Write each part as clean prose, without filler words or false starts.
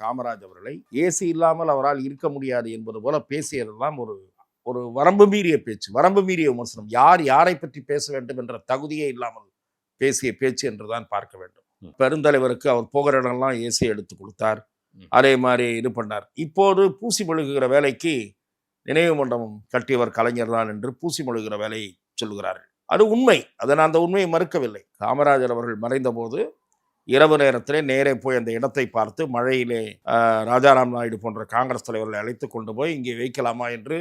காமராஜ் அவர்களை ஏசி இல்லாமல் அவரால் இருக்க முடியாது என்பது போல பேசியதெல்லாம் ஒரு வரம்பு மீறிய பேச்சு, வரம்பு மீறிய விமர்சனம். யார் யாரை பற்றி பேச வேண்டும் என்ற தகுதியே இல்லாமல் பேசிய பேச்சு என்றுதான் பார்க்க வேண்டும். பெருந்தலைவருக்கு அவர் போகிற இடம்லாம் ஏசி எடுத்து கொடுத்தார், அதே மாதிரி இது பண்ணார். இப்போது பூசி மெழுகுகிற வேலைக்கு நினைவு மண்டபம் கட்டியவர் கலைஞர் தான் என்று பூசி மெழுகிற வேலையை சொல்லுகிறார்கள். அது உண்மை, அதை நான் அந்த உண்மையை மறுக்கவில்லை. காமராஜர் அவர்கள் மறைந்த போது இரவு நேரத்திலே நேரே போய் அந்த இடத்தை பார்த்து மழையிலே ராஜாராம் நாயுடு போன்ற காங்கிரஸ் தலைவர்களை அழைத்து கொண்டு போய் இங்கே வைக்கலாமா என்று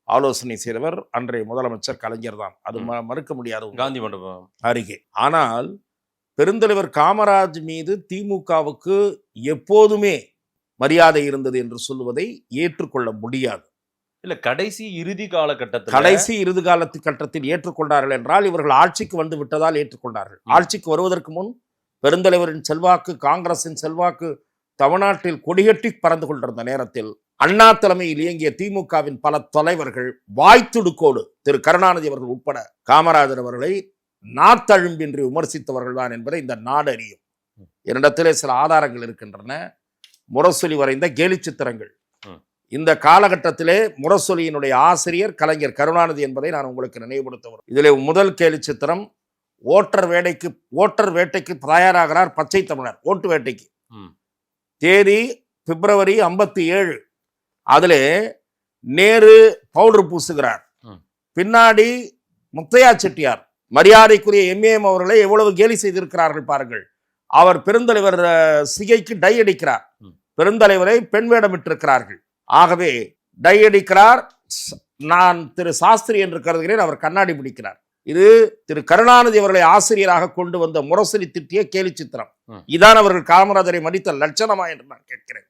ஆலோசனை செய்தவர் அன்றைய முதலமைச்சர் கலைஞர் தான். அது மறுக்க முடியாத காந்தி மண்டபம் அருகே. ஆனால் பெருந்தலைவர் காமராஜ் மீது திமுகவுக்கு எப்போதுமே மரியாதை இருந்தது என்று சொல்லுவதை ஏற்றுக்கொள்ள முடியாது. இல்ல கடைசி இறுதி காலகட்டத்தில் ஏற்றுக்கொண்டார்கள் என்றால் இவர்கள் ஆட்சிக்கு வந்து விட்டதால் ஏற்றுக்கொண்டார்கள். ஆட்சிக்கு வருவதற்கு முன் பெருந்தலைவரின் செல்வாக்கு, காங்கிரசின் செல்வாக்கு தமிழ்நாட்டில் கொடிகட்டி பறந்து கொண்டிருந்த நேரத்தில் அண்ணா தலைமையில் இயங்கிய திமுகவின் பல தலைவர்கள் வாய்த்துடுக்கோடு திரு கருணாநிதி அவர்கள் உட்பட காமராஜர் அவர்களை நாத்தழும்பின்றி விமர்சித்தவர்கள் தான் என்பதை இந்த நாடு அறியும். என்னிடத்திலே சில ஆதாரங்கள் இருக்கின்றன. முரசொலி வரைந்த கேலி சித்திரங்கள். இந்த காலகட்டத்திலே முரசொலியினுடைய ஆசிரியர் கலைஞர் கருணாநிதி என்பதை நான் உங்களுக்கு நினைவுபடுத்த. இதிலே முதல் கேலி சித்திரம், ஓட்டர் வேட்டைக்கு தயாராகிறார் பச்சை தமிழர், ஓட்டு வேட்டைக்கு. தேதி பிப்ரவரி 57. அதிலே நேரு பவுடர் பூசுகிறார், பின்னாடி முத்தையா செட்டியார் மரியாதைக்குரிய எம்ஏஎம் அவர்களை எவ்வளவு கேலி செய்திருக்கிறார்கள் பாருங்கள். அவர் பெருந்தலைவர் சிகைக்கு டை அடிக்கிறார், பெருந்தலைவரை பெண் வேடமிட்டிருக்கிறார்கள். ஆகவே டை அடிக்கிறார். நான் திரு சாஸ்திரி என்று கருதுகிறேன், அவர் கண்ணாடி பிடிக்கிறார். இது திரு கருணாநிதி அவர்களை ஆசிரியராக கொண்டு வந்த முரசொலி திட்டிய கேலி சித்திரம். இதான் அவர்கள் காமராஜரை மதித்த லட்சணமா என்று நான் கேட்கிறேன்.